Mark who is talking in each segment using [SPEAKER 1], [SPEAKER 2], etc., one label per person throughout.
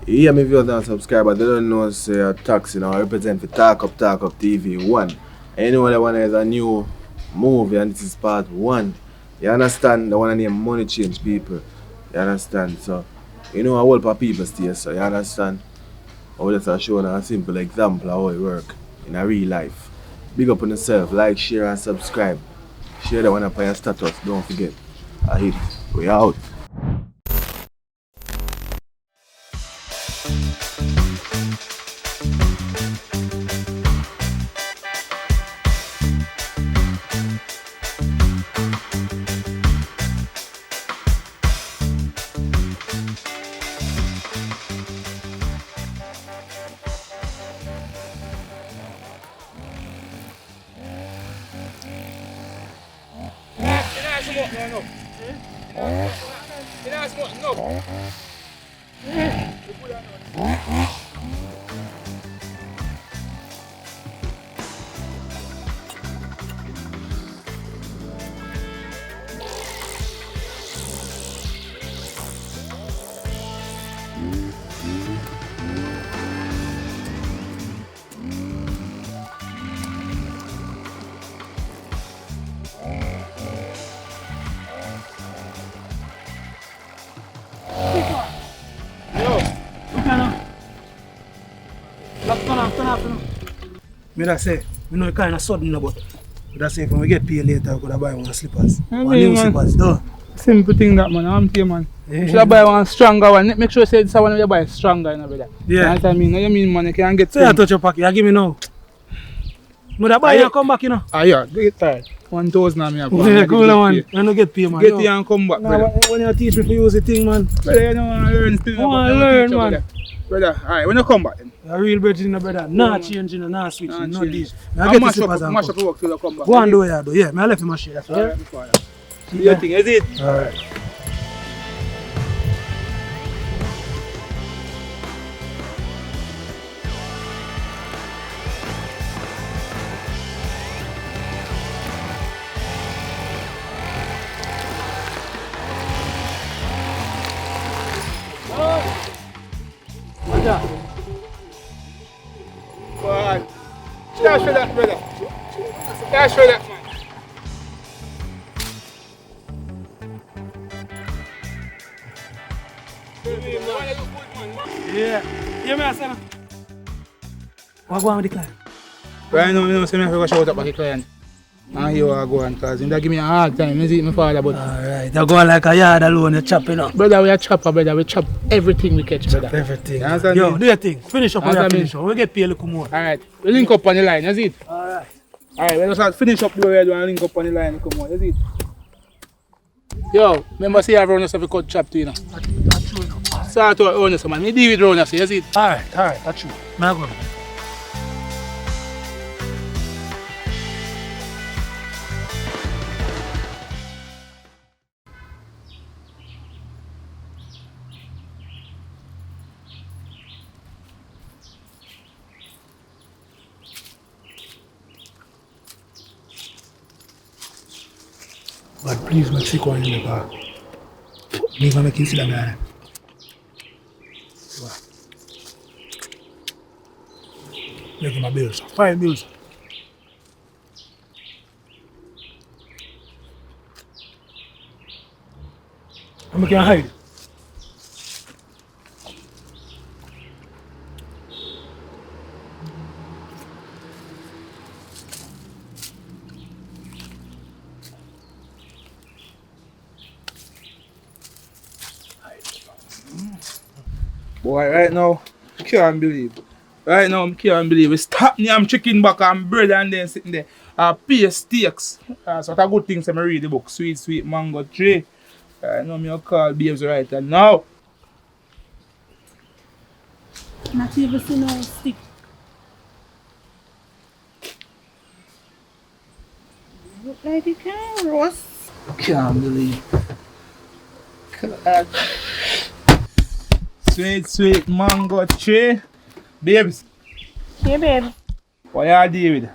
[SPEAKER 1] Yeah, me viewers and subscribers, they don't know say Taxi now represent for Talk Up TV 1. And you know that one is a new movie and this is part 1. You understand? The one name Money Change People. You understand? So, you know a whole lot of people stay so you understand? I will just show a simple example of how it work in a real life. Big up on yourself, like, share and subscribe. Share the one up on your status, don't forget. I hit. We out.
[SPEAKER 2] I say, we know it kind of sudden, but I say, when we get paid later, we could buy one slippers. One
[SPEAKER 3] mean,
[SPEAKER 2] new slippers, though.
[SPEAKER 3] Simple thing that, man. I'm here, man. You should buy one stronger one. Make sure you say this one you buy stronger, you know, brother.
[SPEAKER 2] Yeah.
[SPEAKER 3] You know what I mean? You mean, man, you can get.
[SPEAKER 2] So you touch your pocket, you give me now. But buy and come back, you know.
[SPEAKER 3] Ah, yeah, get tired. 1,000 on me.
[SPEAKER 2] Yeah, cool, man. I don't get paid, man.
[SPEAKER 3] Get here and come back, brother.
[SPEAKER 2] When you teach me to use the thing, man.
[SPEAKER 3] Brother, you don't want to learn still.
[SPEAKER 2] I want to learn, man.
[SPEAKER 3] Brother, alright, when you come back then.
[SPEAKER 2] A real virgin, brother. Not changing, not switching, not this.
[SPEAKER 3] I mash up the work till you come back.
[SPEAKER 2] Go and do it, yeah. I left him a share, that's all right.
[SPEAKER 3] Do your thing, is it?
[SPEAKER 2] Alright.
[SPEAKER 3] But cash for that, brother. Cash for that, man.
[SPEAKER 2] Yeah. Yeah, man, son. What go on with the client?
[SPEAKER 3] Right now, I have to go shout up at the client. And here I go on, because he give me a hard time. I see my father, but...
[SPEAKER 2] Alright, you go like a yard alone, you chop, you know.
[SPEAKER 3] Brother, we are chopper, brother. We chop everything we catch, brother.
[SPEAKER 2] Everything.
[SPEAKER 3] You understand
[SPEAKER 2] Yo,
[SPEAKER 3] me?
[SPEAKER 2] do your thing. Finish up when you finish up. We get paid a little more.
[SPEAKER 3] Alright, we link up on the line, is it?
[SPEAKER 2] Alright.
[SPEAKER 3] Alright, we just finish up the way we do and link up on the line, come on, is it? Yo, remember say everyone else have a cut chop to you know.
[SPEAKER 2] That's true, you know.
[SPEAKER 3] Start to own yourself, man. Me deal with round yourself, is it?
[SPEAKER 2] Alright, that's true. May I go? But please make sick one in the car. Me gonna make you see that guy. Make him my bills. 5 bills. I'm gonna hide.
[SPEAKER 3] Boy, right now, I can't believe. Right now, I can't believe. We stop me, I'm chicken back and bread and then sitting there. Pay steaks. So what a good thing, so I read the book. Sweet, sweet mango tree. I know me call babes right now.
[SPEAKER 4] Not even see no stick. Look like it can roast.
[SPEAKER 3] Can't believe. Sweet, sweet mango tree. Babes,
[SPEAKER 4] Hey, babe.
[SPEAKER 3] what you do with?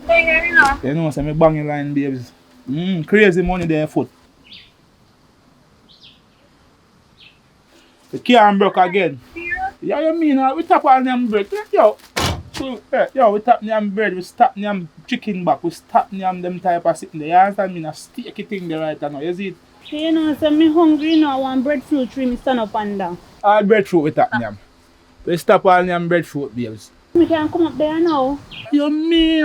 [SPEAKER 4] Hey, here you know.
[SPEAKER 3] You know, say me banging line, babes. Crazy money there foot. The can broke again.
[SPEAKER 4] Serious?
[SPEAKER 3] Yeah, you mean we tap all them bread. Yo, we tap them bread, we stop them chicken back, we stop them type of sitting there. You understand me? A steaky thing there right now. You see it?
[SPEAKER 4] You know, so me hungry now. I want breadfruit tree, me stand up and down.
[SPEAKER 3] All breadfruit we tap them. We stop all them breadfruit babes.
[SPEAKER 4] Me can come up there now.
[SPEAKER 3] You mean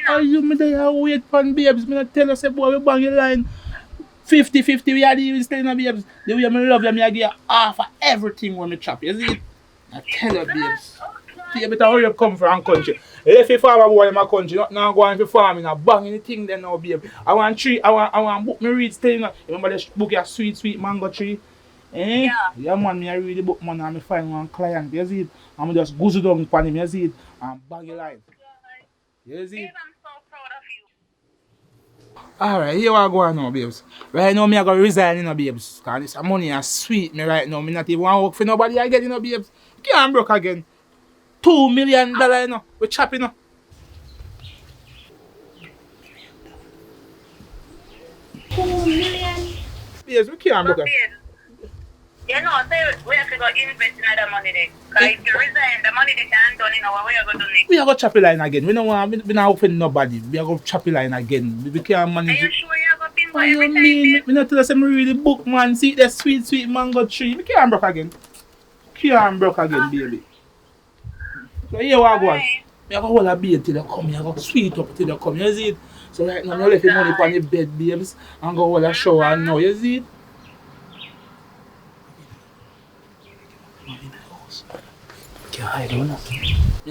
[SPEAKER 3] are you me there wait for babes? Me not tell you say boy we bang your line 50-50 we are even still in a babes. The way me love you, me I give you half of everything when me chop. You see it? I tell you babes. You better hurry up come from country. If you farm a boy in my country, not now going to farm in a bang anything then now babe. I want book me read still. You know. Remember the book your sweet mango tree? Eh? Yeah man, me I read the book man and I find one client, you see it? I'm just goose down upon him, you see it? And bag your line. You see it?
[SPEAKER 4] I'm so proud of you.
[SPEAKER 3] Alright, here I go now, babes. Right now, me I go resign, you know, babes. Because this money is sweet me right now. Me not even want to work for nobody again, you know, babes. Can't broke again. $2 million, you know. We chopping, you know.
[SPEAKER 4] $2 million.
[SPEAKER 3] Babes, we can't broke.
[SPEAKER 4] You know, so we have to go invest in other money there. Because if you resign, the money they can't done, you know, what we are going to do next?
[SPEAKER 3] We are going to chop a line again. We don't want we not offend nobody. We are going to chop a line again. We can't manage
[SPEAKER 4] Are
[SPEAKER 3] it.
[SPEAKER 4] you sure you are going to pin for
[SPEAKER 3] What do
[SPEAKER 4] every
[SPEAKER 3] you
[SPEAKER 4] time?
[SPEAKER 3] mean? Me not tell us I'm really book man. See that sweet mango tree. We can't broke again. Can't broke again, baby. So here we go. Me I go hold a beer till they come. Me I go sweet up till they come. You see it? So right now, I left the money on the bed, babes, and go hold a shower now. You see it? Can't hide on that.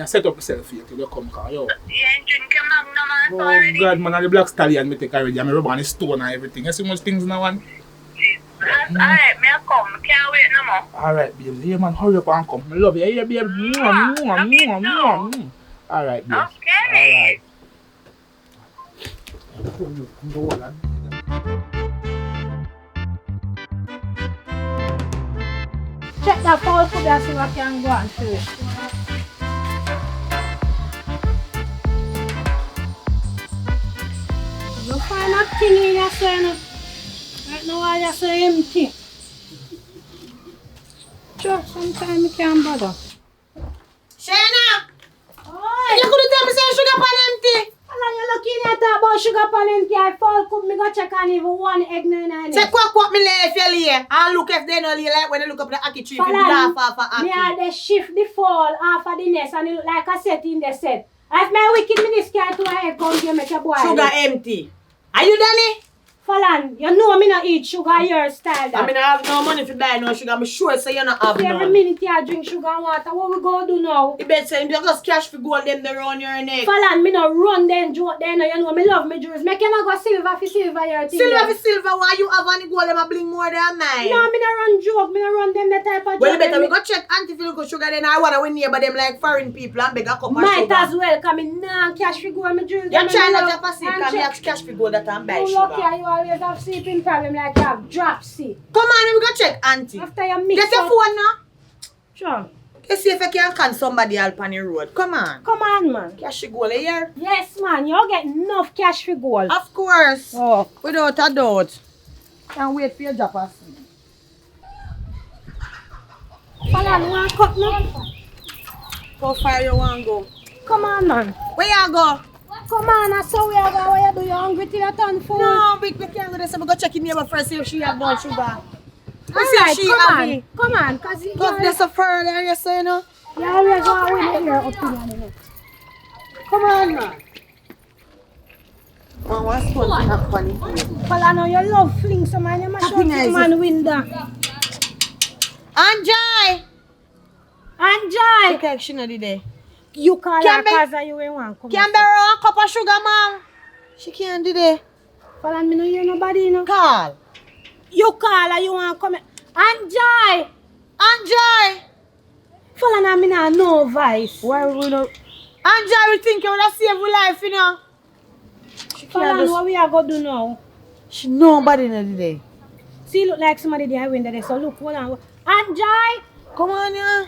[SPEAKER 3] I set up myself here till they come. Yo.
[SPEAKER 4] You ain't drinking Magnum
[SPEAKER 3] Oh
[SPEAKER 4] already?
[SPEAKER 3] God, man, and the black stallion me take already. I'm rub on the stone and everything. You see much things now, one.
[SPEAKER 4] Alright, me I come. Can't wait no more.
[SPEAKER 3] Alright, babe. Here, man, hurry up and come. I love you. Here, babe. Alright, babe.
[SPEAKER 4] Okay.
[SPEAKER 3] Alright.
[SPEAKER 5] Check that phone for that see what can go on first. You find that thing in your son. Right now I just say empty. Sure, sometimes you can't bother.
[SPEAKER 6] Shana!
[SPEAKER 5] Oi!
[SPEAKER 6] You could tell me say sugar pan empty.
[SPEAKER 5] How long you looking at that about sugar pan empty? I fall cook me go check on even one egg no.
[SPEAKER 6] Say quack me lay if you lay. I'll look if they no lay like when they look up the ackee tree. If you laugh off of
[SPEAKER 5] Me
[SPEAKER 6] ackee.
[SPEAKER 5] had the shift the fall off of the nest and it look like a set in the set. If my wicked minister to a egg come here make a boy.
[SPEAKER 6] Sugar empty. Are you Danny?
[SPEAKER 5] Falan, you know me not eat sugar your style.
[SPEAKER 6] I mean, I have no money to buy no sugar. I'm sure say you not have
[SPEAKER 5] Every
[SPEAKER 6] none.
[SPEAKER 5] minute you drink sugar and water, what we go do now?
[SPEAKER 6] You bet say you just cash for gold them there around your neck.
[SPEAKER 5] Falan, me not run then joke then, you know me love me jewels. Make you not go silver for silver your thing.
[SPEAKER 6] Silver for silver, why you have any gold them a bling more than mine?
[SPEAKER 5] No, me not run joke, me not run them the type of
[SPEAKER 6] Well, you
[SPEAKER 5] joke.
[SPEAKER 6] better we go check auntie for look sugar then I wanna win neighbor them like foreign people and beg a cup of
[SPEAKER 5] Might
[SPEAKER 6] sugar.
[SPEAKER 5] as well, cause me nah cash for gold, me jewels.
[SPEAKER 6] You're trying to drop a seat because me have cash for gold that and buy
[SPEAKER 5] You
[SPEAKER 6] sugar.
[SPEAKER 5] lucky you always have sleeping problem like you have drop seat.
[SPEAKER 6] Come on, we go check auntie.
[SPEAKER 5] After you mix
[SPEAKER 6] Get your
[SPEAKER 5] up-
[SPEAKER 6] phone now.
[SPEAKER 5] Sure.
[SPEAKER 6] You see if you can can somebody help on the road. Come on.
[SPEAKER 5] Come on, man.
[SPEAKER 6] Cash goal here.
[SPEAKER 5] Yes, man, you get enough cash for gold.
[SPEAKER 6] Of course.
[SPEAKER 5] Oh.
[SPEAKER 6] Without a doubt. Can't wait for your job as
[SPEAKER 5] Falan, one cup now.
[SPEAKER 6] How far you want to go?
[SPEAKER 5] Come on, man.
[SPEAKER 6] Where you go?
[SPEAKER 5] Come on, I saw where you go. Where you do? You hungry till you turn full?
[SPEAKER 6] No, we can't go there. So we go check in neighbor first see if she have more sugar.
[SPEAKER 5] Alright,
[SPEAKER 6] she
[SPEAKER 5] come
[SPEAKER 6] have
[SPEAKER 5] on.
[SPEAKER 6] it.
[SPEAKER 5] Come on, cause you
[SPEAKER 6] Because there's a further, you say, you know?
[SPEAKER 5] always want to win your opinion. You know.
[SPEAKER 6] Come on, man. Man, what's fun to have funny?
[SPEAKER 5] Fala, now you love fling some man. You must show
[SPEAKER 6] Happiness.
[SPEAKER 5] the man win that.
[SPEAKER 6] Anjay!
[SPEAKER 5] Enjoy.
[SPEAKER 6] Okay, she not there.
[SPEAKER 5] You call her
[SPEAKER 6] Can be-
[SPEAKER 5] cause you ain't want come.
[SPEAKER 6] Can borrow a cup of sugar, ma'am? She can't do that.
[SPEAKER 5] Fala, me no hear nobody, you know.
[SPEAKER 6] Call.
[SPEAKER 5] You call her, you want come. Enjoy.
[SPEAKER 6] Anjay!
[SPEAKER 5] Fala, now me nah no voice.
[SPEAKER 6] Why we not? Anjay, we think you would have saved your life, you know? She
[SPEAKER 5] Fala,
[SPEAKER 6] can't
[SPEAKER 5] know
[SPEAKER 6] just...
[SPEAKER 5] what we are going to do now.
[SPEAKER 6] She nobody not there.
[SPEAKER 5] See, look like somebody there window there. So look, hold on. Enjoy.
[SPEAKER 6] Come on, yeah.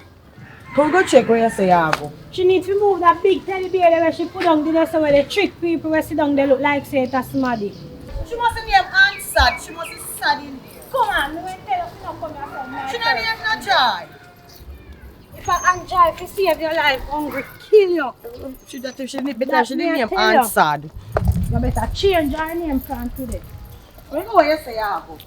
[SPEAKER 6] Come go check where you say you go.
[SPEAKER 5] She needs to move that big teddy bear there where she put down there so where they trick people where sit down they look like say it's somebody.
[SPEAKER 6] She mustn't have answered. She must be sad in there.
[SPEAKER 5] Come on, me will tell you to not come here from my
[SPEAKER 6] She not even not Joy.
[SPEAKER 5] If I enjoy, if you save your life, hungry, kill you.
[SPEAKER 6] She better name answered.
[SPEAKER 5] You better change your name from today.
[SPEAKER 6] I know what you say, Abu.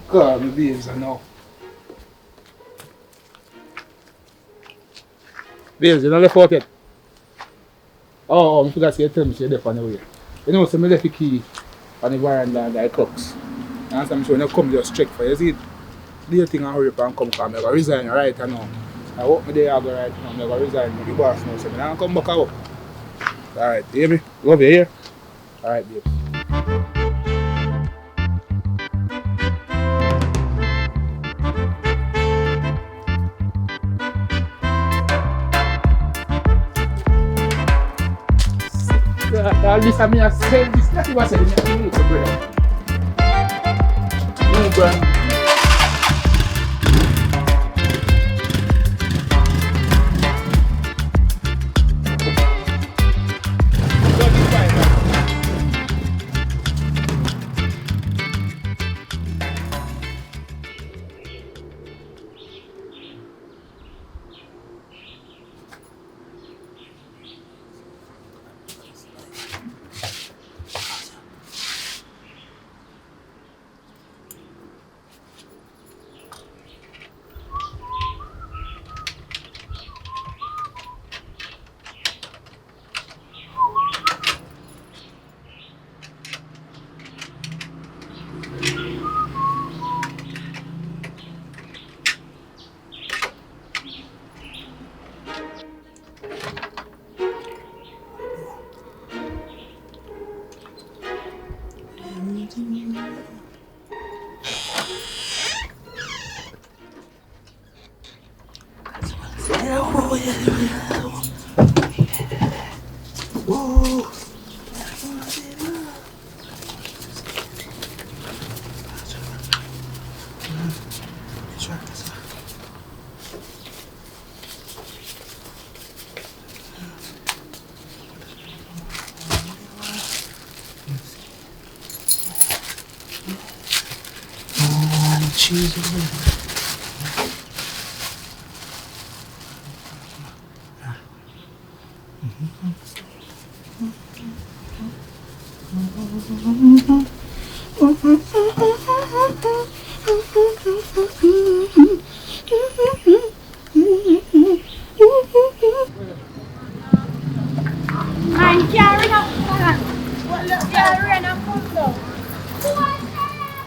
[SPEAKER 3] God, my babes, I know. Babes, you don't left out yet? I forgot to tell me you're there on the way. You know, so I left the key on the veranda and the clocks. And I'm sure when you come, just check for you. See, do you think I hurry up and come I'm going to resign right now. I work my day I go right now. I'm going to resign with the boss now. So I'm going to come back out. Alright, you hear me? Love you here? Alright, babes. At least I mean, I said this. That's what I said. I need to bread. No brand.
[SPEAKER 5] Man, carry up. Carry up.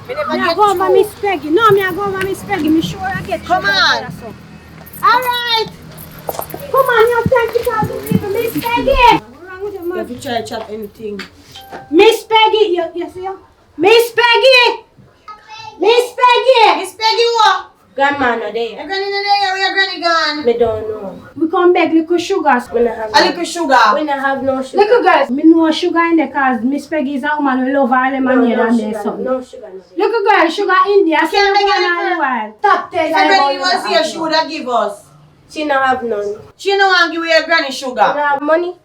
[SPEAKER 5] Me a go over Miss Peggy. No, me a go over Miss Peggy. Me sure I get.
[SPEAKER 6] Come on.
[SPEAKER 5] Alright. Come on, you have 10,000 people. Miss Peggy. What's wrong with your
[SPEAKER 6] You
[SPEAKER 5] man?
[SPEAKER 6] have to try to chat anything.
[SPEAKER 5] Miss Peggy. You see her? Miss Peggy. Miss Peggy.
[SPEAKER 6] Miss Peggy, what?
[SPEAKER 5] Grandma no there.
[SPEAKER 6] Your granny not there, where your granny gone?
[SPEAKER 5] Me don't know. We come beg little sugars. We not have
[SPEAKER 6] A little sugar.
[SPEAKER 5] We not have no sugar. Little girls, me know sugar in there cause Miss Peggy is a woman who love her lemonade and there something. No sugar. Little girl, sugar in there.
[SPEAKER 6] Can't beg
[SPEAKER 5] a while. Top 10.
[SPEAKER 6] If your granny was here, she would have give us.
[SPEAKER 5] She not have none.
[SPEAKER 6] She no want give you your granny sugar.
[SPEAKER 5] You have money?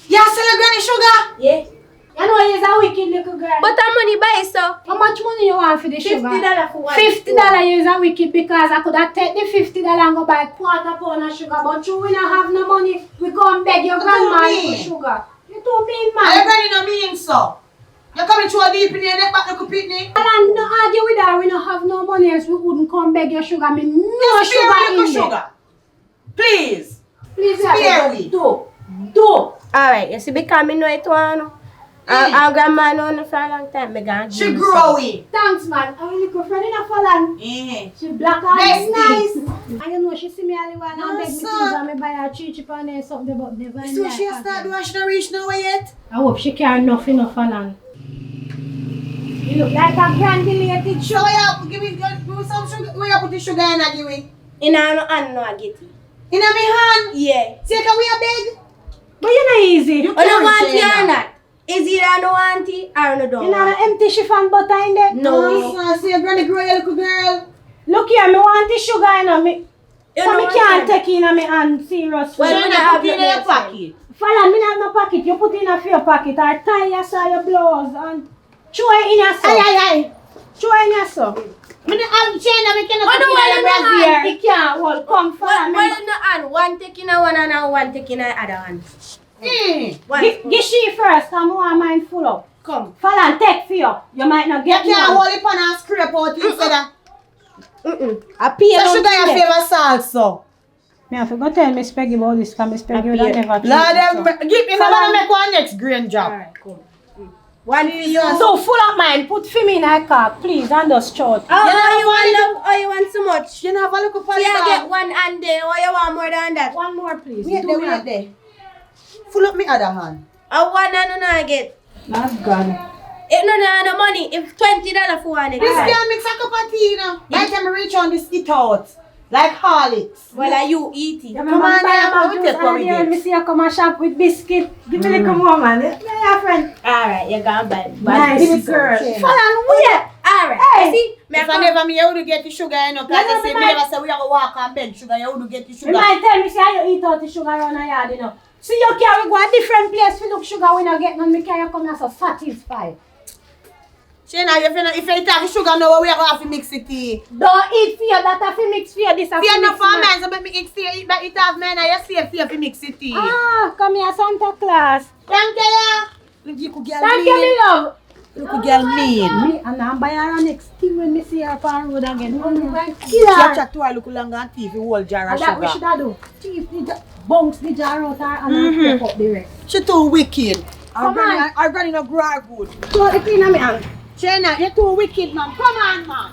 [SPEAKER 6] You sell your granny sugar?
[SPEAKER 5] Yeah. You know he's a wicked little girl.
[SPEAKER 7] But how money buy so?
[SPEAKER 5] How much money you want for the sugar?
[SPEAKER 7] $50 for one.
[SPEAKER 5] $50 is a wicked because I could have taken the $50 and go buy quarter pound of sugar. But you will not have no money. We come beg your grandma for sugar. You too mean, man.
[SPEAKER 6] Your granny no mean so. You coming to a deep in your neck back like a picnic?
[SPEAKER 5] And no argue with her. We don't have no money else we wouldn't come beg your sugar. I mean, no sugar in there.
[SPEAKER 6] Please.
[SPEAKER 5] Please,
[SPEAKER 6] spare me.
[SPEAKER 5] Do.
[SPEAKER 7] Alright, you see because me know it one. Our grandma know me for a long time. Me gonna
[SPEAKER 6] She growing.
[SPEAKER 5] Thanks, man. I'm a little friend in a Falan. She black and nice. And you know, she see me all the while and beg me things and me buy her cheap and there something but never in
[SPEAKER 6] So
[SPEAKER 5] life.
[SPEAKER 6] she has start doing she not reach nowhere yet?
[SPEAKER 5] I hope she carry enough in a Falan. You look like a grandilated
[SPEAKER 6] Show you, give me some sugar. Where you put the sugar in and give me?
[SPEAKER 7] in her hand no I get it.
[SPEAKER 6] In my hand?
[SPEAKER 7] Yeah.
[SPEAKER 6] Take away a beg?
[SPEAKER 5] But you're not easy.
[SPEAKER 6] You
[SPEAKER 7] I don't want
[SPEAKER 6] say
[SPEAKER 7] you
[SPEAKER 6] that.
[SPEAKER 7] or not. Is it a no auntie or no don't?
[SPEAKER 5] You know the empty chiffon butter in there?
[SPEAKER 7] No.
[SPEAKER 6] I see a granny grow a little girl.
[SPEAKER 5] Look here, me want the sugar in me.
[SPEAKER 7] You
[SPEAKER 5] So
[SPEAKER 7] know
[SPEAKER 5] me
[SPEAKER 7] what
[SPEAKER 5] can't
[SPEAKER 7] I'm
[SPEAKER 5] take in my hand seriously.
[SPEAKER 7] Well,
[SPEAKER 6] Shana,
[SPEAKER 7] me not
[SPEAKER 6] put it in
[SPEAKER 7] have
[SPEAKER 6] your
[SPEAKER 7] no
[SPEAKER 6] pocket.
[SPEAKER 5] Fala, me not have no pocket. You put in a your pocket or tie your blouse and throw it in your sock.
[SPEAKER 6] Aye.
[SPEAKER 5] Throw it in your sock.
[SPEAKER 6] Me no have chain, I cannot
[SPEAKER 7] Oh,
[SPEAKER 6] put
[SPEAKER 7] no,
[SPEAKER 6] it in your
[SPEAKER 7] well, no,
[SPEAKER 6] brassiere.
[SPEAKER 5] It can't hold. Come fala.
[SPEAKER 7] Well, no, and one taking a one and one taking a other one. One.
[SPEAKER 5] Give she first, come on, mine full up.
[SPEAKER 7] Come.
[SPEAKER 5] Fala and take for you. You might not
[SPEAKER 6] You
[SPEAKER 5] get
[SPEAKER 6] can't
[SPEAKER 5] one.
[SPEAKER 6] hold it on and scrape out instead of...
[SPEAKER 5] I pay
[SPEAKER 6] So sugar your favorite salt, so.
[SPEAKER 5] Me have to go tell Miss Peggy about this because Miss Peggy would have never
[SPEAKER 6] Lord,
[SPEAKER 5] treated me so.
[SPEAKER 6] give me
[SPEAKER 5] Fala.
[SPEAKER 6] make one next grain job.
[SPEAKER 7] Alright, come. One for you.
[SPEAKER 5] So full of mine, put for me in a car, please, and just short.
[SPEAKER 7] Oh, you want so much?
[SPEAKER 6] You know, have a look
[SPEAKER 7] So
[SPEAKER 6] upon
[SPEAKER 7] you
[SPEAKER 6] the
[SPEAKER 7] get
[SPEAKER 6] bag.
[SPEAKER 7] one and then or you want more than that?
[SPEAKER 5] One more, please.
[SPEAKER 6] Wait
[SPEAKER 5] Do me
[SPEAKER 6] there, wait there. Full up me other hand.
[SPEAKER 7] A one and I get.
[SPEAKER 5] That's gone.
[SPEAKER 7] If no money, if $20 for one,
[SPEAKER 6] This
[SPEAKER 7] it's
[SPEAKER 6] can mix a cup of tea, you know. By the time I reach on this, eat out. Like Horlicks.
[SPEAKER 7] well, are you eat it?
[SPEAKER 5] Come
[SPEAKER 6] on,
[SPEAKER 5] buy
[SPEAKER 6] yeah,
[SPEAKER 5] a
[SPEAKER 6] how we
[SPEAKER 5] juice
[SPEAKER 6] take what we
[SPEAKER 5] and then
[SPEAKER 6] get?
[SPEAKER 5] me see you come and shop with biscuit. Give me little more, man. Yeah, your friend.
[SPEAKER 7] Alright, you gonna buy.
[SPEAKER 5] Nice girl. Follow wait.
[SPEAKER 7] Alright,
[SPEAKER 5] Hey.
[SPEAKER 7] see? Me
[SPEAKER 6] If I never me, you would get the sugar, you know. Because
[SPEAKER 5] Never
[SPEAKER 6] I say,
[SPEAKER 5] me
[SPEAKER 6] me
[SPEAKER 5] like-
[SPEAKER 6] never say we have to walk and beg sugar. You would get the
[SPEAKER 5] You
[SPEAKER 6] sugar.
[SPEAKER 5] might tell me say how you eat out the sugar around the yard, you know. See you carry go a different place to look sugar when you get none. Me carry come here so satisfied.
[SPEAKER 6] Shana, if you eat have sugar now, we are going to have to mix it tea.
[SPEAKER 5] Don't eat for you. That have to mix for you. This have
[SPEAKER 6] See,
[SPEAKER 5] to
[SPEAKER 6] enough
[SPEAKER 5] mix
[SPEAKER 6] for
[SPEAKER 5] for
[SPEAKER 6] man, so let me eat tea, but it have man, you save for you mix it tea.
[SPEAKER 5] Ah, come here, Santa Claus.
[SPEAKER 6] Thank you. Look, you could get
[SPEAKER 5] Thank you, me love.
[SPEAKER 6] Look, you get mean.
[SPEAKER 5] Me and I'm buy her next thing when me see her on road again.
[SPEAKER 6] She
[SPEAKER 5] Kill her.
[SPEAKER 6] chat to her look longer and tea for whole jar of
[SPEAKER 5] And that we should
[SPEAKER 6] sugar.
[SPEAKER 5] have do. Chief, bounce the jar out her and take up the rest.
[SPEAKER 6] She too wicked.
[SPEAKER 5] Come on.
[SPEAKER 6] Our granny no grow her good.
[SPEAKER 5] So the clean of me hand.
[SPEAKER 6] Shana, you're too wicked, man. Come on, man.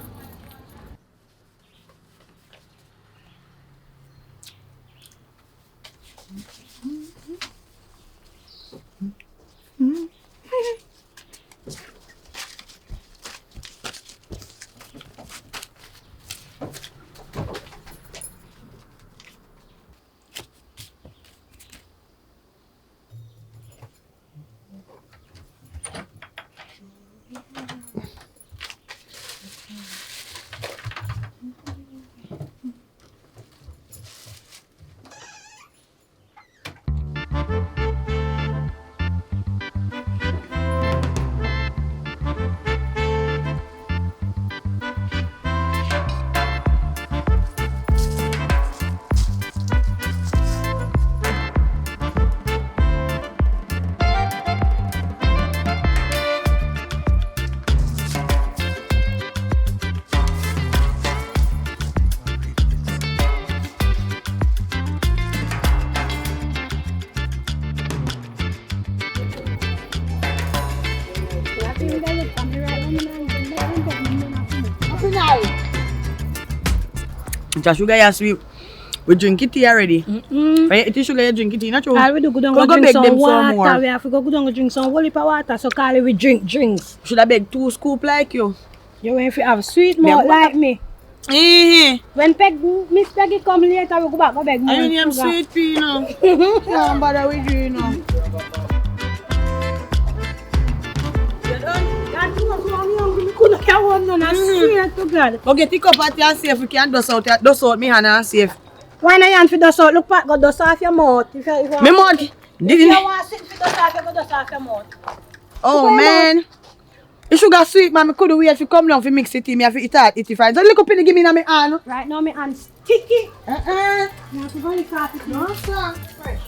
[SPEAKER 6] Just sugar, yes, we drink it tea already. When you sugar, you drink it tea, not true?
[SPEAKER 5] Carl, we do go down
[SPEAKER 6] Go
[SPEAKER 5] go
[SPEAKER 6] go
[SPEAKER 5] drink
[SPEAKER 6] beg
[SPEAKER 5] some
[SPEAKER 6] them some
[SPEAKER 5] water.
[SPEAKER 6] more.
[SPEAKER 5] We have to go down go drink some whole heap of water. So Carl, we drink drinks.
[SPEAKER 6] Should I beg 2 scoop like you?
[SPEAKER 5] You want to have sweet mouth like me. When Miss Peggy come later, we go back go beg more
[SPEAKER 6] I am
[SPEAKER 5] sugar.
[SPEAKER 6] sweet pea, you know. Don't bother with you, you know. Go get the cup at your safe, we can dust out me hand and safe.
[SPEAKER 5] Why not you for dust out? Look back, go dust off your mouth. If you
[SPEAKER 6] Me mouth.
[SPEAKER 5] If you want to sit for dust off, you go dust off your mouth.
[SPEAKER 6] Oh man. The sugar sweet, man. I couldn't wait to come down to mix it in. Me have to eat it fine. So look up in the give me in my hand.
[SPEAKER 5] Right now, my hand's sticky.
[SPEAKER 6] You
[SPEAKER 5] You have to go lick off it now.
[SPEAKER 6] No, sir. Fresh.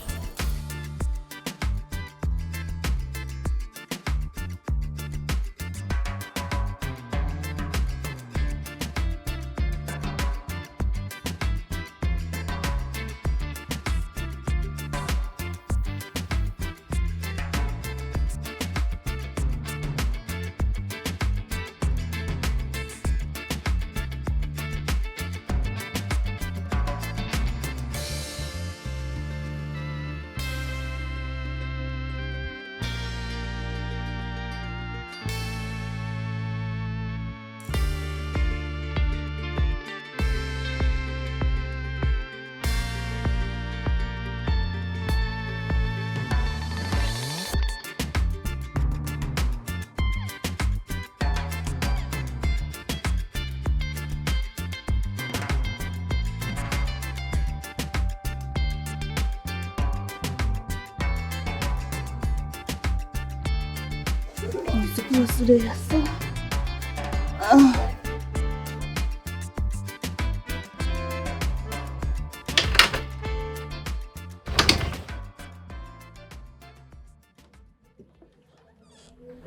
[SPEAKER 6] supposed to do, so.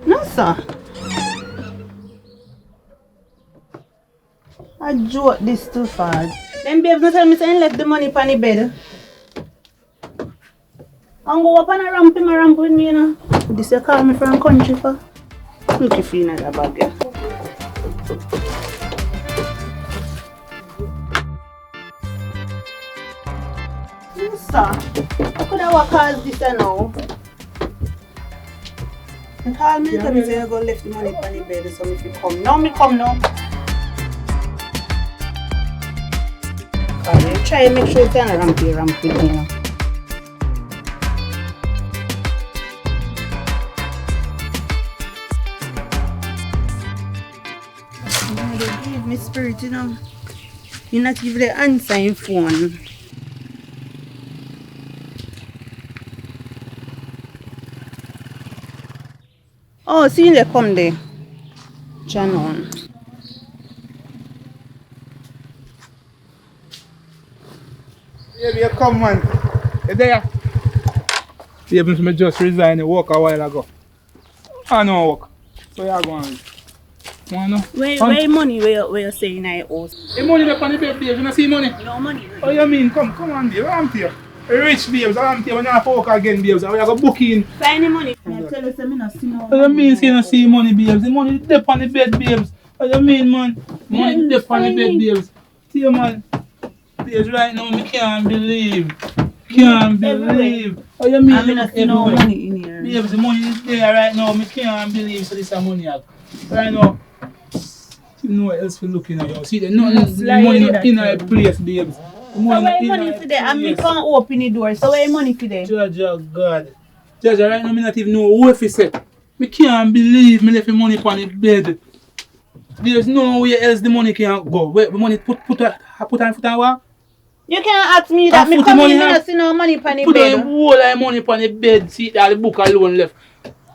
[SPEAKER 6] No, sir. I joke this too fast. Then babes not tell me saying left the money on the bed. I'm go up on a ramp with me, you know. This you call me from country for. Look if you in that bag, yeah. Yes, sir. I could have called this now. You call me and tell me say you go left the money on the bed, so if you come. Now me come now. Try and make sure it's on a ramp with me, you know. They give me spirit, you know. You not give the answer in phone. Oh, see they come there. Channel.
[SPEAKER 3] Baby, come man. You there? Baby, I just resigned and work a while ago. I know work. So you're going.
[SPEAKER 6] Where money where you saying I owe?
[SPEAKER 3] The money that's on the bed, babes. You don't see money?
[SPEAKER 6] No money.
[SPEAKER 3] Oh, you mean? Come on, babe. I'm here. Rich babes, I'm here. We're not work again, babes. We're going to book in.
[SPEAKER 6] Find the money. I tell you, I not see no money.
[SPEAKER 3] What you mean, you don't see money, babes? The money is there on the bed, babes. What you mean, man? Money is there on the bed, babes. See you, man. Babes, right now, I can't believe. Can't believe. What you mean?
[SPEAKER 6] I'm not see no money in here.
[SPEAKER 3] Babes, the money is there right now. I can't believe so this is money. Right now. You know what else we're looking at, you see, there's no money in our place, babes.
[SPEAKER 6] So where money for there? And me can't open the door, so where money for there?
[SPEAKER 3] Judge, God. Judge, right now, I not even know what if say. I can't believe me left the money on the bed. There's no way else the money can go. Where the money put on foot and walk?
[SPEAKER 6] You can't ask me that. Me come in, me not see no money on the
[SPEAKER 3] Put
[SPEAKER 6] bed.
[SPEAKER 3] on whole of money on the bed, see that the book alone left.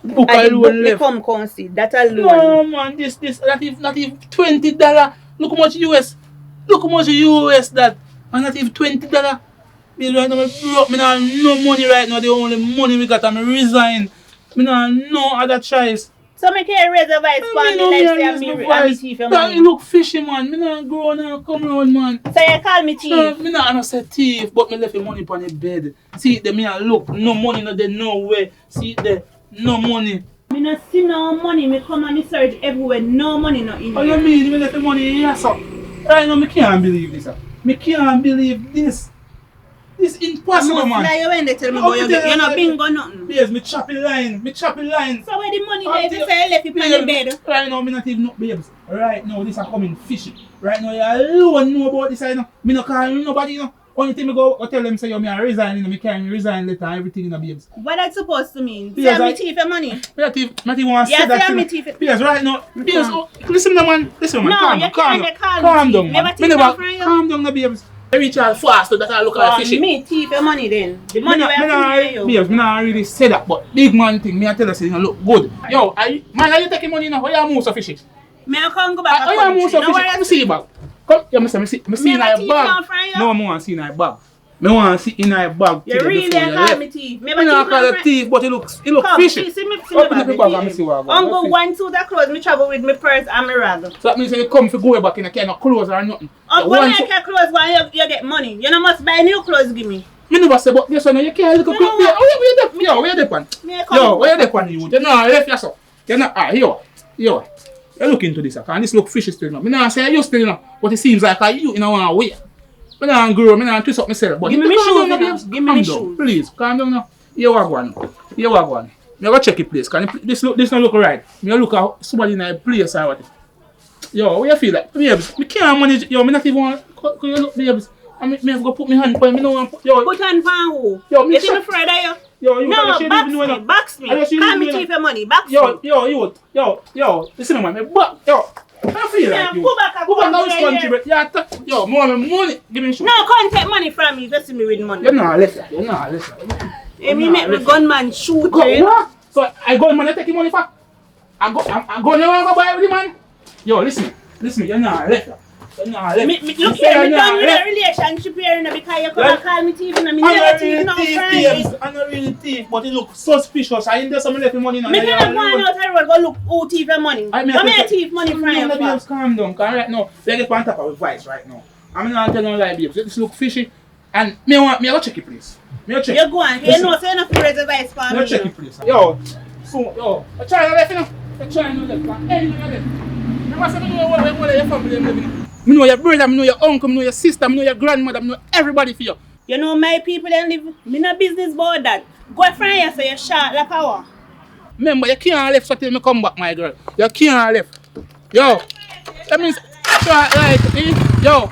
[SPEAKER 3] Book
[SPEAKER 6] And the
[SPEAKER 3] alone
[SPEAKER 6] book
[SPEAKER 3] left.
[SPEAKER 6] come see, that alone.
[SPEAKER 3] No man, this, not even $20. Look how much US. Look how much US that. And not even $20. Right now, I'm broke. I don't have no money right now. The only money we got, I'm resign. I don't have no other choice.
[SPEAKER 6] So me can raise a voice for me like say I'm me thief your
[SPEAKER 3] That
[SPEAKER 6] money.
[SPEAKER 3] you look fishy, man. I don't grow now. Come round, man.
[SPEAKER 6] So you call me thief?
[SPEAKER 3] No, I don't say thief, but I left the money on the bed. See, the me look, no money, no there, no way. See, there, no money.
[SPEAKER 6] Me not see no money. Me come and me search everywhere. No money not in
[SPEAKER 3] What
[SPEAKER 6] here.
[SPEAKER 3] you mean? I left the money here, sir. Right now, I can't believe this, sir. I can't believe this. This impossible, man.
[SPEAKER 6] Now you when they tell me about you not bingo nothing.
[SPEAKER 3] Yes, me chopping line.
[SPEAKER 6] So where the money there? If you say you left it on the bed.
[SPEAKER 3] Right now, me not even know, babes. Right now, this are coming fishing. Right now, you alone know about this, I know. Me not call nobody, you know. Only thing me go tell them say, yo, me I resign, you know, me can resign later and everything, you know, babes.
[SPEAKER 6] What that's supposed to mean?
[SPEAKER 3] Yes,
[SPEAKER 6] Say I'm thief your money.
[SPEAKER 3] Me not even want to
[SPEAKER 6] Yeah,
[SPEAKER 3] say that.
[SPEAKER 6] say I'm
[SPEAKER 3] you
[SPEAKER 6] a
[SPEAKER 3] know.
[SPEAKER 6] thief.
[SPEAKER 3] Babes, right now, babes, listen to man, listen man,
[SPEAKER 6] No,
[SPEAKER 3] calm
[SPEAKER 6] you
[SPEAKER 3] down, calm
[SPEAKER 6] can't
[SPEAKER 3] down.
[SPEAKER 6] call
[SPEAKER 3] Calm
[SPEAKER 6] me
[SPEAKER 3] down,
[SPEAKER 6] thief.
[SPEAKER 3] man.
[SPEAKER 6] Never
[SPEAKER 3] Me
[SPEAKER 6] thief
[SPEAKER 3] never,
[SPEAKER 6] from you.
[SPEAKER 3] calm down, the babes. I reach out fast so that I look at fishing.
[SPEAKER 6] Me thief your money then. The money where I you.
[SPEAKER 3] Babes, me not really say that, but big man thing, me I tell you, say, you look good. Yo, man, are you taking money now? Where you move so fishing?
[SPEAKER 6] Me I come go back.
[SPEAKER 3] Where you move so fishing? Let me see you back. Come, yeah, me see in your
[SPEAKER 6] thief
[SPEAKER 3] bag.
[SPEAKER 6] now from you.
[SPEAKER 3] No, I want to see in your bag. Me want to see in your bag.
[SPEAKER 6] You really call me thief.
[SPEAKER 3] Me not call you thief, but it looks fishy.
[SPEAKER 6] See me
[SPEAKER 3] Open up the bag and me see what I
[SPEAKER 6] I'm go 1 2 that clothes. Me travel with my purse and my rag.
[SPEAKER 3] So that means you come for go back in a kind of clothes or nothing.
[SPEAKER 6] When I get clothes, when you get money, you know must buy new clothes. Give me.
[SPEAKER 3] Me never say, but this one you can't look at clothes. Where you depend? Yo, where you depend? You know, left yourself. You know, yo. You look into this, and this look fishy still. Me not say you still, you know, but it seems like you in a one way. Me not grow, me not twist up myself. But
[SPEAKER 6] give me my shoes, give me my shoes.
[SPEAKER 3] Please, calm down now. You walk one. Me go check it place, cause this don't look right. Me look at somebody in a place or what. Yo, what you feel like? Babes, me can't manage. Yo, me not even want. Could you look, babes? I me have to put my hand. Me no want put. Yo,
[SPEAKER 6] put hand on who?
[SPEAKER 3] Yo, me
[SPEAKER 6] you think afraid of you?
[SPEAKER 3] Yo, you
[SPEAKER 6] no, box me. Call me thief your money. Box me.
[SPEAKER 3] Yo, listen to me. Yo, I feel like you.
[SPEAKER 6] Go back
[SPEAKER 3] now this country, but yo, more money. Give me some.
[SPEAKER 6] No, can't take money from me. Just see me with money.
[SPEAKER 3] You're not listen.
[SPEAKER 6] Me make me gunman shoot.
[SPEAKER 3] What? So I gunman, you taking money for? I go never go buy with the man. Yo, listen, you're not left. You're not left.
[SPEAKER 8] Look here, me done with a relationship here now because you could call me thief and me never thief no friend.
[SPEAKER 3] I'm not really thief, but it looks suspicious. I ain't there some left money now.
[SPEAKER 8] Me cannot go on out the road go look who thief your money. Come here thief money from you.
[SPEAKER 3] Babes, calm down, cause right now, we get on top of the vice right now. I'm not telling you lie, babes. This look fishy. And me go check it, please. Me check.
[SPEAKER 8] You go on, you know, so you not raise the vice for me.
[SPEAKER 3] Me check it, please. Yo, I try to left, you know. I try to left. Anything left. Remember, say me know what your family living. Me know your brother, me know your uncle, me know your sister, me know your grandmother, me know everybody for you.
[SPEAKER 8] You know my people them live. Me no business about that. Go from here so you short like power.
[SPEAKER 3] Remember, you can't left so till me come back, my girl. You can't left. Yo, that means, yo,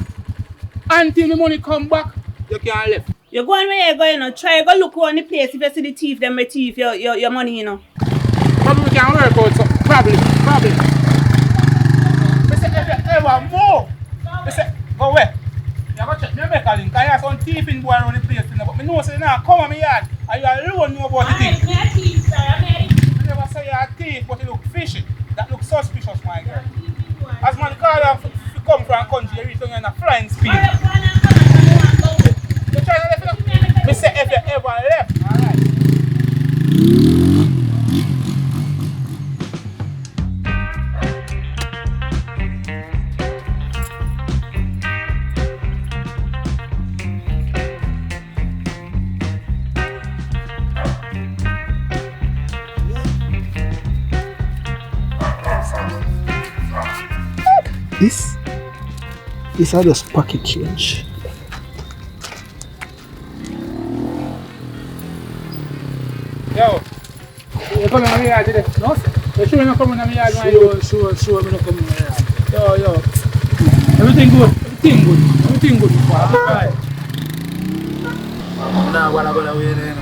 [SPEAKER 3] until the money come back, you can't left.
[SPEAKER 8] You go on where you go, you know. Try go look around the place. If you see the thief, them may thief your money, you know.
[SPEAKER 3] Probably we can work out something. Probably. I say, if you ever move, I say, go where? You go check me make a link. I have some thieving boy around the place, you know, but me know say now come on me yard and you alone know about the thing.
[SPEAKER 8] I'm a thief, sir.
[SPEAKER 3] I never say you're a thief, but you look fishy. That looks suspicious, my girl. As man call you come from a country, you reach down in a flying speed. You try to left, you know? Me say if you ever left, alright.
[SPEAKER 2] This are just pocket change.
[SPEAKER 3] Yo, you coming on my yard today? No? You sure you're not coming on my yard? Sure, I'm not coming on my yard. Yo. Everything good. Alright.
[SPEAKER 2] I'm not gonna go away then.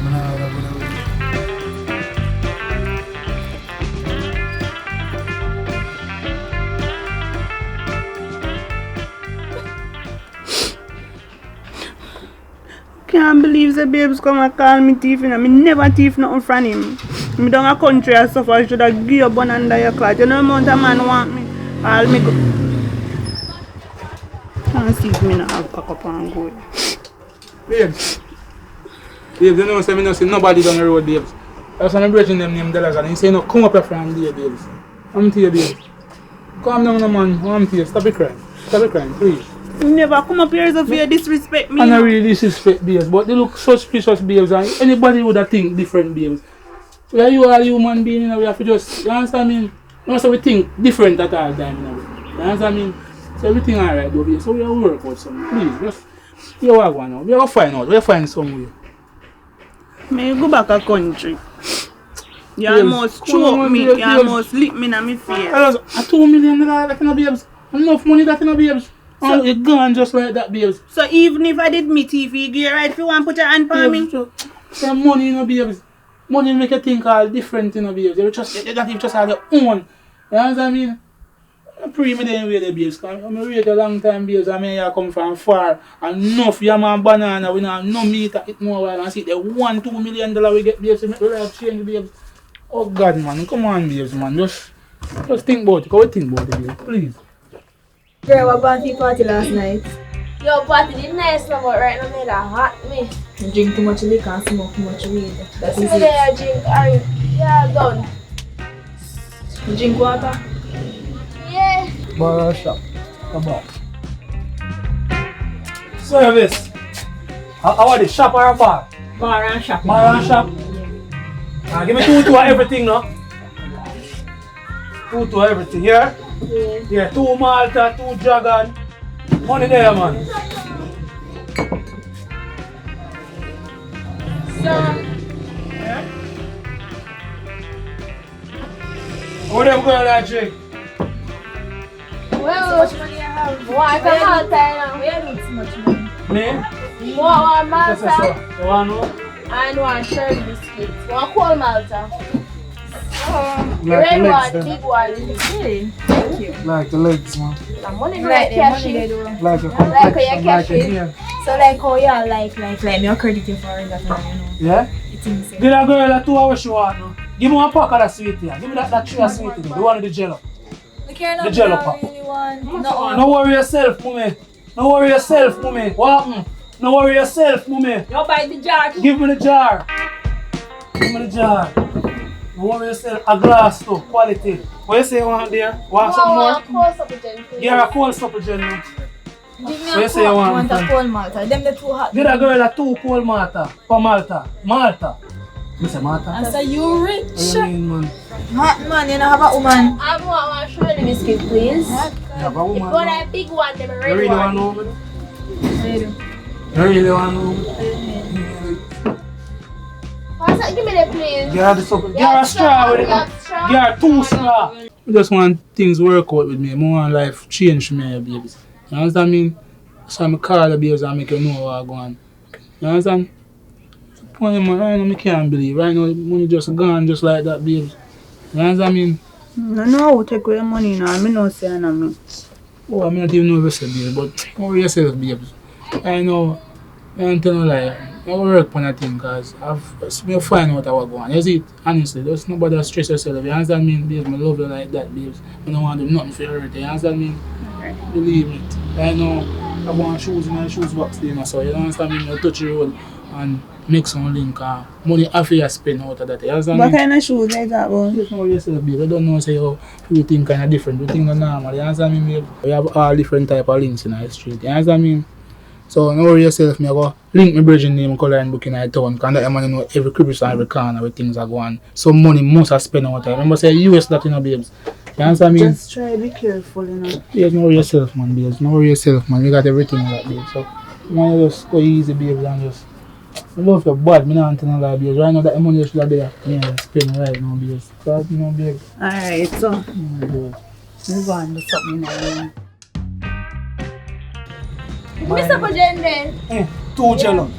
[SPEAKER 8] Can't believe the babes come and call me thief and I never thief nothing from him. Me down a country and stuff, I should have give you bun under your cloth. You know the amount of man want me. All me go. Can't see if me not have pack up and go.
[SPEAKER 3] Babes, you know say me not see nobody down the road, babes. I was celebrating them name dollars and he say no come up here from there, babes. I'm to you, babes. Calm down, man. I'm to you. Stop it crying, please.
[SPEAKER 8] You never come up here as if you disrespect me.
[SPEAKER 3] I don't really disrespect babes, but they look suspicious babes and anybody would have think different babes. We are you all human being, you know, we have to just, you understand me? You know, so we think different at all time, you know. You understand me? So everything alright though, babes. So we have to work out something. Please, just, you have one now. We have to find out, we have to find some way.
[SPEAKER 8] May you go back a country. You almost choke me, you almost lick me in my face.
[SPEAKER 3] A $2 million that you know, babes. Enough money that you know, babes. Oh, you're gone just like that, babes.
[SPEAKER 8] So even if I did me TV, you get right if you want to put your hand on me?
[SPEAKER 3] Say money, you know, babes. Money make you think all different, you know, babes. You just have your own. You know what I mean? I pray me then with the babes. I'm wait a long time, babes. I mean, you come from far. And enough yam and banana, we don't have no meat to eat more while. And see the $1-2 million we get, babes. To make the life change, babes. Oh, God, man. Come on, babes, man. Just think about it. Go think about it, babes. Please.
[SPEAKER 7] Girl, what party last night?
[SPEAKER 9] Yo, party did nice now, but right now me that hot me.
[SPEAKER 7] You drink too much liquor and smoke too much weed. That's
[SPEAKER 9] So
[SPEAKER 7] it.
[SPEAKER 9] then I drink, yeah, done.
[SPEAKER 7] You drink water?
[SPEAKER 9] Yeah.
[SPEAKER 2] Bar shop. Come on.
[SPEAKER 10] Service. How are the shop or a bar?
[SPEAKER 8] Bar and shop.
[SPEAKER 10] Bar and shop. Give me two of everything, no? Two of everything, yeah? Yeah, 2 Malta, 2 Dragon. Money there, man. Yeah? What them going to drink?
[SPEAKER 9] Well, so much money I have. More I come out now.
[SPEAKER 7] We don't need too much money.
[SPEAKER 10] Me?
[SPEAKER 9] More one Malta
[SPEAKER 10] You want to know?
[SPEAKER 9] and one Shirley biscuit. One cold Malta.
[SPEAKER 2] Like
[SPEAKER 9] Red
[SPEAKER 2] the
[SPEAKER 9] one,
[SPEAKER 2] legs, then.
[SPEAKER 9] big one.
[SPEAKER 7] Really? Thank you.
[SPEAKER 2] Like the legs, man.
[SPEAKER 9] The money
[SPEAKER 7] Like
[SPEAKER 9] like
[SPEAKER 7] the
[SPEAKER 9] cash
[SPEAKER 7] money they
[SPEAKER 9] in.
[SPEAKER 7] do.
[SPEAKER 2] Like your
[SPEAKER 9] Like how
[SPEAKER 2] complexion,
[SPEAKER 9] you
[SPEAKER 2] like
[SPEAKER 9] cash
[SPEAKER 2] your
[SPEAKER 9] it.
[SPEAKER 2] hair.
[SPEAKER 7] So like how you like me I credit you for that, you know.
[SPEAKER 10] Yeah?
[SPEAKER 7] It seems
[SPEAKER 10] Get a girl a 2 hours she want, no? Give me one pack of that sweet here. Give me that tray of sweet here. The one with the jello. The jello pack. No worry yourself, mummy. No worry yourself, mummy. What happened? No worry yourself, mummy.
[SPEAKER 9] You buy the jar.
[SPEAKER 10] Give me the jar. Give me the jar. No worry yourself. A glass too. Quality. What you say you want there? Want some more?
[SPEAKER 9] Cold supper gen, please.
[SPEAKER 10] Yeah, a cold supper gen now.
[SPEAKER 9] Give me
[SPEAKER 10] What you say you want?
[SPEAKER 9] a cold Malta. Them the too hot.
[SPEAKER 10] Get a girl a 2 cold Malta. For Malta. Malta. You say Malta?
[SPEAKER 9] I say you rich.
[SPEAKER 10] What you mean, man?
[SPEAKER 9] Hot man, you know have a woman. I want one shredded biscuit, please.
[SPEAKER 10] You have a woman?
[SPEAKER 9] If you want a big one, then a
[SPEAKER 10] You
[SPEAKER 9] red
[SPEAKER 10] really
[SPEAKER 9] one.
[SPEAKER 10] want to know me? You really want to know me?
[SPEAKER 9] What's that? Give me that, please.
[SPEAKER 10] Get a straw with it. Get 2 straw. I just want things work out with me. I want life change for me, babies. You understand me? So I call the babes and make you know what's going on. You understand? Right now, I can't believe. Right now, the money just gone just like that, babes. You understand me?
[SPEAKER 8] No, no, I take away the money now. I know say I know.
[SPEAKER 10] Oh, I mean, not even know if it's babes, but worry yourself, babes. I know, I don't tell no lie. I work on that thing because I've find out how I go on. You see it? Honestly, there's nobody stress yourself. You understand me, babes? I love you like that, babes. I don't want to do nothing for you hurt. You understand me? Believe me. I know I want shoes in my shoes box there, so you understand me? I touch your road and make some link. Money after you spend out of that. You understand me?
[SPEAKER 8] What kind of shoes is that, bro?
[SPEAKER 10] Just know yourself, babe. I don't know say how you think kind of different. You think normal. You understand me, babe? We have all different type of links in our street. You understand me? So don't worry yourself. Me I go link my bridging name, color and book in our town. Because that man know every crevice and every corner where things are going. So money must have spent out of it. Remember say US that, you know, babes. You understand me?
[SPEAKER 8] Just try to be careful, you know.
[SPEAKER 10] Yeah, don't worry yourself, man, babes. Don't worry yourself, man. You got everything like that, babes. So you want to just go easy, babes, and just. I love your bad, I don't tell no lie, babes. Right now that money should have there. Yeah, spend right now, babes. So, you know, babes.
[SPEAKER 8] Alright, so.
[SPEAKER 10] Oh my God.
[SPEAKER 8] Move on to something now.
[SPEAKER 9] Miss up a gen then.
[SPEAKER 10] 2 jello.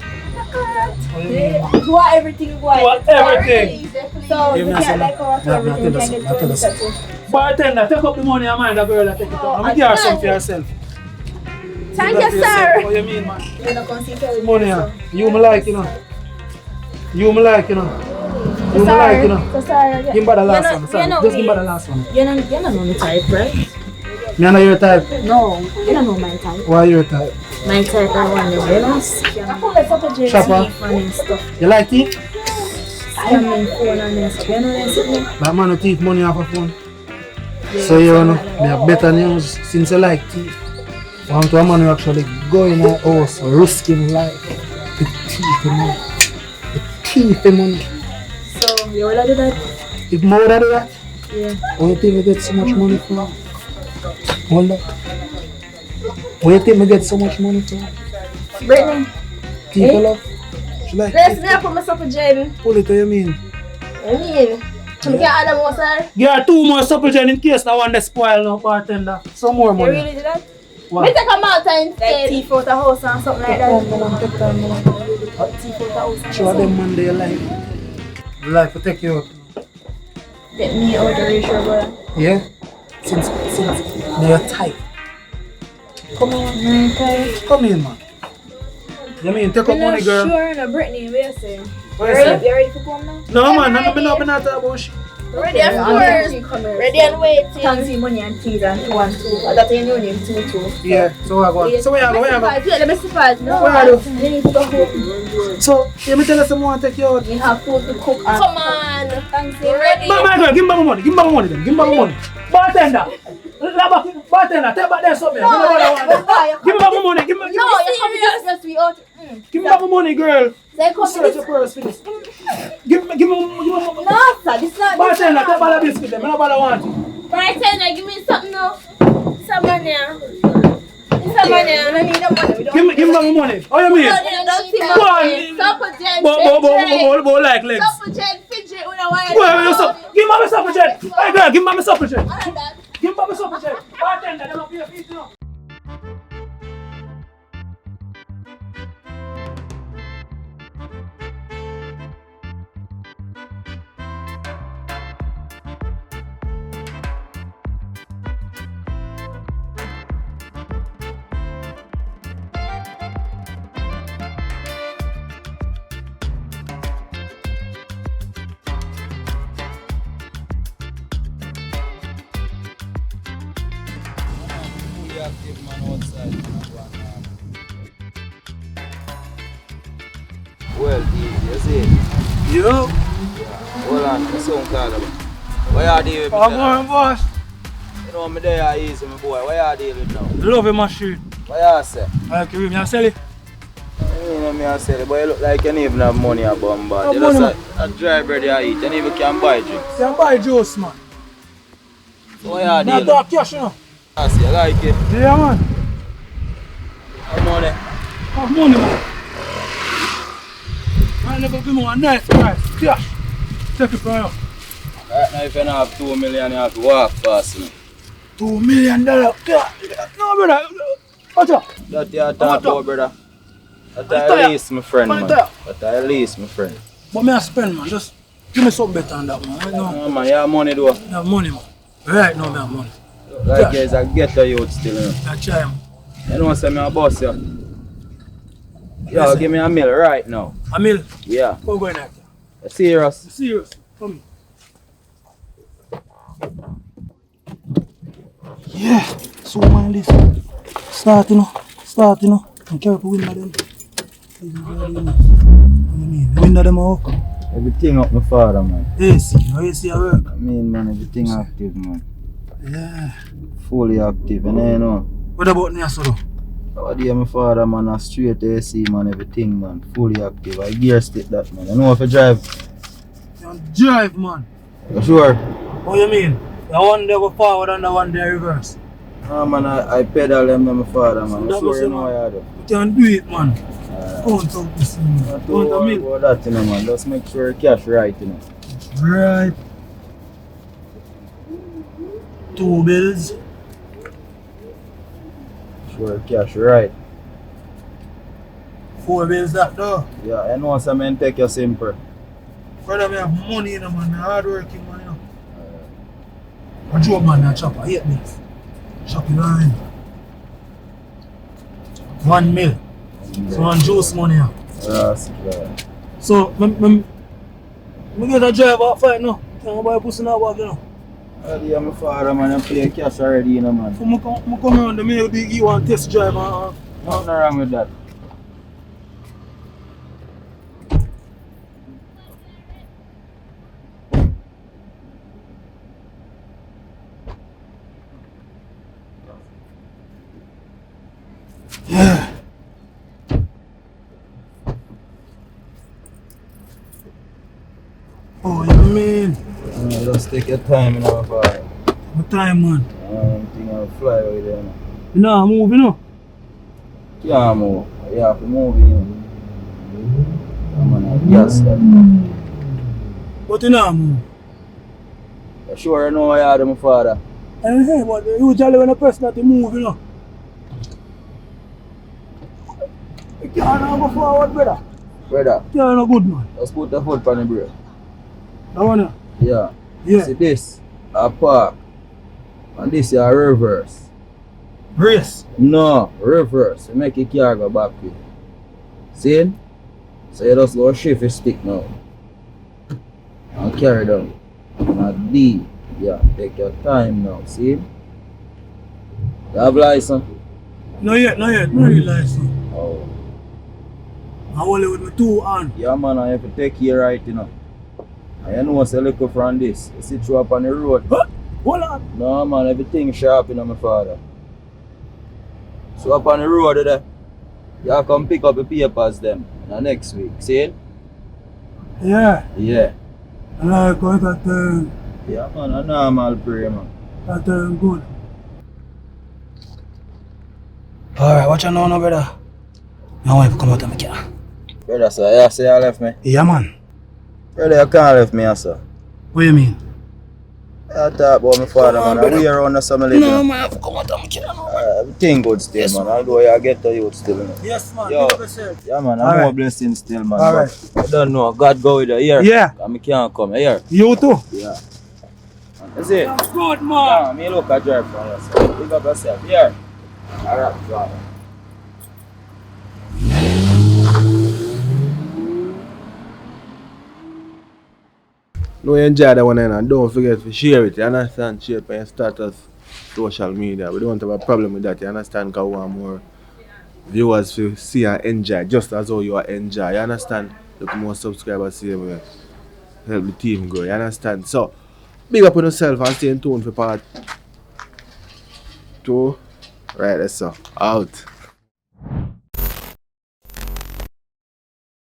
[SPEAKER 9] Do everything you want.
[SPEAKER 10] Do everything.
[SPEAKER 9] So you can't like our everything can get to
[SPEAKER 10] Bartender, take up the money and mind that girl that take it up. Let me give her some for yourself.
[SPEAKER 9] Thank you, sir.
[SPEAKER 10] What you mean, man?
[SPEAKER 9] You're not going to see
[SPEAKER 10] Money, you me like, you know. You me like, you know. You me like, you know.
[SPEAKER 9] So sorry.
[SPEAKER 10] Give me the last one, sorry. Just give me the last one.
[SPEAKER 9] You're not know my type, right?
[SPEAKER 10] Me not your type.
[SPEAKER 9] No, you don't know my type.
[SPEAKER 10] Why your type?
[SPEAKER 9] My type I want to be honest. I pull the photo J
[SPEAKER 10] Chopper.
[SPEAKER 9] and stuff.
[SPEAKER 10] You like teeth?
[SPEAKER 9] Scamming phone and then stuff. You know what I'm saying?
[SPEAKER 10] That man who take money off a phone. So you know, me have better news since you like teeth. I want to a man who actually go in a house, risking life. With teeth and money. With teeth and money.
[SPEAKER 9] So you will do that?
[SPEAKER 10] If more than that,
[SPEAKER 9] Yeah.
[SPEAKER 10] why you think we get so much money for? Hold up. Why you think we get so much money for?
[SPEAKER 9] Brittany.
[SPEAKER 10] People love. She like
[SPEAKER 9] Let's me put myself a gen.
[SPEAKER 10] pull it, what you mean?
[SPEAKER 9] I mean, can get other more, sir?
[SPEAKER 10] Yeah, 2 more supplement in case that one they spoil now, bartender. Some more
[SPEAKER 9] You
[SPEAKER 10] money.
[SPEAKER 9] really do that?
[SPEAKER 10] What?
[SPEAKER 9] Me take a Malta instead. Like teeth out the house and something like that.
[SPEAKER 10] Take time, man.
[SPEAKER 9] Teeth out the house and
[SPEAKER 10] Show them man they like. Life will take you out.
[SPEAKER 9] Get me out the ratio, brother.
[SPEAKER 10] Yeah? Since they are tight. Come on.
[SPEAKER 9] Okay.
[SPEAKER 10] Come in, man. You mean take up
[SPEAKER 9] I'm
[SPEAKER 10] money,
[SPEAKER 9] not
[SPEAKER 10] girl?
[SPEAKER 9] sure, no, Brittany, what you say?
[SPEAKER 10] What you say?
[SPEAKER 9] You ready to come now?
[SPEAKER 10] No, man, I'm not talking about shit.
[SPEAKER 9] Ready, of course. Ready and waiting. Fancy money and things and 2 and 2. That's your name, 2 2.
[SPEAKER 10] Yeah, so I go. So where I go? Where I go?
[SPEAKER 9] Let me surprise. No,
[SPEAKER 10] Where are you?
[SPEAKER 9] you need to go home.
[SPEAKER 10] So, let me tell you someone take you out.
[SPEAKER 9] You have food to cook. Come on. Fancy, ready?
[SPEAKER 10] My girl, give me my money. Give me my money then. Give me my money. Bartender. Bartender, take back there something. Give me my money. Give me.
[SPEAKER 9] No, you're serious. We ought to.
[SPEAKER 10] Give me my money, girl.
[SPEAKER 9] They come
[SPEAKER 10] Search your purse for this. Give me my money.
[SPEAKER 9] No, sir, this is not.
[SPEAKER 10] Bartender, take back the biscuit then. I don't want it.
[SPEAKER 9] Bartender, give me something now. Some money. Some money. I don't need no money.
[SPEAKER 10] Give me my money. What you mean?
[SPEAKER 9] Don't see
[SPEAKER 10] Go on.
[SPEAKER 9] Supper jet.
[SPEAKER 10] Bo like legs.
[SPEAKER 9] Supper jet, fidget with a wire.
[SPEAKER 10] Give me my supper jet. Hey girl, give me my supper jet.
[SPEAKER 9] I know that.
[SPEAKER 10] Give me my supper jet. Bartender, they don't pay your fees, you know.
[SPEAKER 11] well easy, you see it?
[SPEAKER 2] Yo.
[SPEAKER 11] Hold on, my son call about. What you deal with me?
[SPEAKER 2] I'm going, boss.
[SPEAKER 11] You know me there easy, my boy. What you deal with now?
[SPEAKER 2] Love your machine.
[SPEAKER 11] What you say?
[SPEAKER 2] I give me a sell it.
[SPEAKER 11] You know me I sell it, but you look like you don't even have money a bombard. You
[SPEAKER 2] money,
[SPEAKER 11] just a dry bread you eat, you don't even can buy drinks.
[SPEAKER 2] You can buy juice, man.
[SPEAKER 11] So what you
[SPEAKER 2] Now
[SPEAKER 11] deal?
[SPEAKER 2] talk cash, you know.
[SPEAKER 11] I see, you like it?
[SPEAKER 2] Yeah, man.
[SPEAKER 11] How money?
[SPEAKER 2] Have money, man. I never give me a nice price. Cash. Take it from you.
[SPEAKER 11] Right now if you don't have 2 million, you have to walk fast. You know?
[SPEAKER 2] $2 million. No, brother. Watch out.
[SPEAKER 11] That you talk about, brother. That at least, my friend, man. That at least, my friend.
[SPEAKER 2] But me I spend, man. Just give me something better than that, man.
[SPEAKER 11] No, man, you have money, though.
[SPEAKER 2] You have money, man. Right now, I have money.
[SPEAKER 11] Like guys, I get the youth still, you know.
[SPEAKER 2] I try, man.
[SPEAKER 11] You know what I'm a boss, yeah? Yo, give me a meal right now.
[SPEAKER 2] A meal?
[SPEAKER 11] Yeah.
[SPEAKER 2] Come go in there.
[SPEAKER 11] You serious?
[SPEAKER 2] Serious. Come here. Yeah. So, man, listen. Start, you know. And carry up a window them. What do you mean? The window them are up.
[SPEAKER 11] Everything up my father, man.
[SPEAKER 2] AC. AC at work.
[SPEAKER 11] I mean, man, everything active, man.
[SPEAKER 2] Yeah.
[SPEAKER 11] Fully active, and you know.
[SPEAKER 2] What about me, so?
[SPEAKER 11] What do you my father, man? A straight AC, man, everything, man. Fully active. I gear stick that, man. You know if you drive?
[SPEAKER 2] You drive, man.
[SPEAKER 11] You sure?
[SPEAKER 2] What you mean? The one there go forward and the one there reverse.
[SPEAKER 11] No, man, I pedal them to my father, man.
[SPEAKER 2] So
[SPEAKER 11] I'm sure you know what I do.
[SPEAKER 2] You can do it, man. Count up this thing.
[SPEAKER 11] Don't worry about that, you know, man. Just make sure you cash right, you know.
[SPEAKER 2] Right. 2 bills.
[SPEAKER 11] Sure cash right.
[SPEAKER 2] 4 bills that though.
[SPEAKER 11] Yeah, I know some men take you simple.
[SPEAKER 2] Brother, me have money, you know, man. Hard working, man, you know. I job, man, I chop. I hate bills. Shopping line. 1 mil. So one juice money.
[SPEAKER 11] Yes, yeah.
[SPEAKER 2] So, me get a drive out fight now. Can't buy pussy now back, you know.
[SPEAKER 11] Yeah, my father, man, I pay cash already, you know, man.
[SPEAKER 2] So I come around the mail, big you want test drive, man.
[SPEAKER 11] Nothing wrong with that.
[SPEAKER 2] Yeah. Oh, you mean?
[SPEAKER 11] Just take your time, you know, my father.
[SPEAKER 2] What time, man?
[SPEAKER 11] I think I'll fly away there, you know.
[SPEAKER 2] You know, I'm moving, you know?
[SPEAKER 11] Can't move. You have to move, you know. I'm on a gas that.
[SPEAKER 2] But you know, move.
[SPEAKER 11] You sure you know what you do, my father?
[SPEAKER 2] Hey, but usually when a person that move, you know. You can't go forward, brother.
[SPEAKER 11] Brother.
[SPEAKER 2] You're no good, man.
[SPEAKER 11] Just put the foot on the brake.
[SPEAKER 2] That one,
[SPEAKER 11] yeah.
[SPEAKER 2] Yeah.
[SPEAKER 11] See this? A park. And this is a reverse.
[SPEAKER 2] Race?
[SPEAKER 11] No, reverse. You make your car go back with. See? So you just go shift your stick now. And carry down. And D. Yeah, take your time now. See? You have license?
[SPEAKER 2] Not yet. No real license.
[SPEAKER 11] Oh.
[SPEAKER 2] I hold it with my 2 hands.
[SPEAKER 11] Yeah, man, I have to take care right, you know. And you know what's a little from this. You sit you up on the road.
[SPEAKER 2] What? Hold on.
[SPEAKER 11] No, man, everything sharp, you know, my father. So up on the road there, you come pick up the papers them next week, see?
[SPEAKER 2] Yeah.
[SPEAKER 11] Yeah.
[SPEAKER 2] I like how that turn.
[SPEAKER 11] Yeah, man, a normal prayer, man.
[SPEAKER 2] That turn good. Alright, what you know now, brother? My wife come out of my car.
[SPEAKER 11] Brother, sir, you say you left me?
[SPEAKER 2] Yeah, man.
[SPEAKER 11] Brother, you can't left me, sir.
[SPEAKER 2] What do you mean?
[SPEAKER 11] I talk about my father, man. I we around the summer living.
[SPEAKER 2] No, man, come out of my car.
[SPEAKER 11] Everything good still,
[SPEAKER 2] yes,
[SPEAKER 11] man. Although you get the youth still, you know.
[SPEAKER 2] Yes, man.
[SPEAKER 11] Yo, yeah, man, I'm more blessing still, man. Alright. I don't know. God go with you here.
[SPEAKER 2] Yeah.
[SPEAKER 11] I can't come here.
[SPEAKER 2] You too?
[SPEAKER 11] Yeah. You see?
[SPEAKER 2] That's good, man.
[SPEAKER 11] Yeah, me look at drive from yourself. Pick up yourself. Here. Alright, brother.
[SPEAKER 1] No, you enjoy that one and don't forget to share it, you understand? Share it on your status, social media. We don't have a problem with that, you understand? Because we want more viewers to see and enjoy just as how you are enjoy, you understand? look more subscribers same way. Help the team grow, you understand? So, big up on yourself and stay in tune for part 2. Right, that's all. Out.